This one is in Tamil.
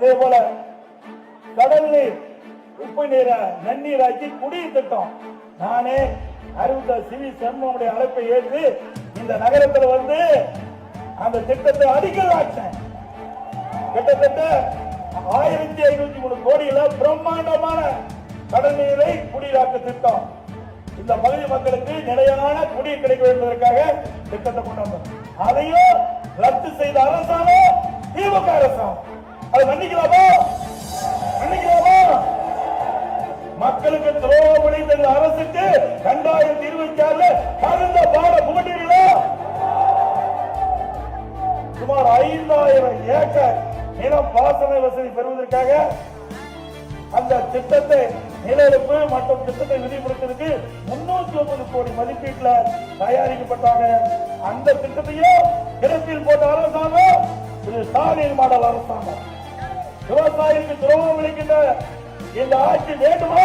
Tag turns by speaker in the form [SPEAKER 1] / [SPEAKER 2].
[SPEAKER 1] அதே போல கடல் நீர் உப்பு நீரை நன்னீராக்கி குடிநீர் திட்டம் நானே அறிவித்த சிவி சண்முகனுடைய அழைப்பை ஏற்று இந்த நகரத்தில் வந்து அந்த திட்டத்தை அடிக்கல் ஆச்சேன். கிட்டத்தட்ட 1503 கோடியில பிரம்மாண்டமான கடல் நீரை குடிநீராக்க திட்டம். இந்த பகுதி மக்களுக்கு நிலையான குடிநீர் கிடைக்க என்பதற்காக திட்டத்தை கொண்டு வந்தோம். அதையும் ரத்து செய்த அரசாங்கம் திமுக அரசாங்கம். அது மன்னிக்கலாமா? மன்னிக்கலாமா? மக்களுக்கு துரோகம் அளித்த அரசுக்கு 2026 தகுந்த பாட புகட்டீர்களா? சுமார் 5000 ஏக்கர் நிலம் பாசன வசதி பெறுவதற்காக அந்த திட்டத்தை நிலநடுப்பு மற்றும் திட்டத்தை விதிமுறைக்கு 350 கோடி மதிப்பீட்டில் தயாரிக்கப்பட்டாங்க. அந்த திட்டத்தையும் கிடப்பில் போட்ட அரசாங்கம் இது ஸ்டாலின் மாடல் அரசாங்கம். விவசாயிக்கு துரோகம் அளிக்கின்ற இந்த ஆட்சி வேண்டுமா?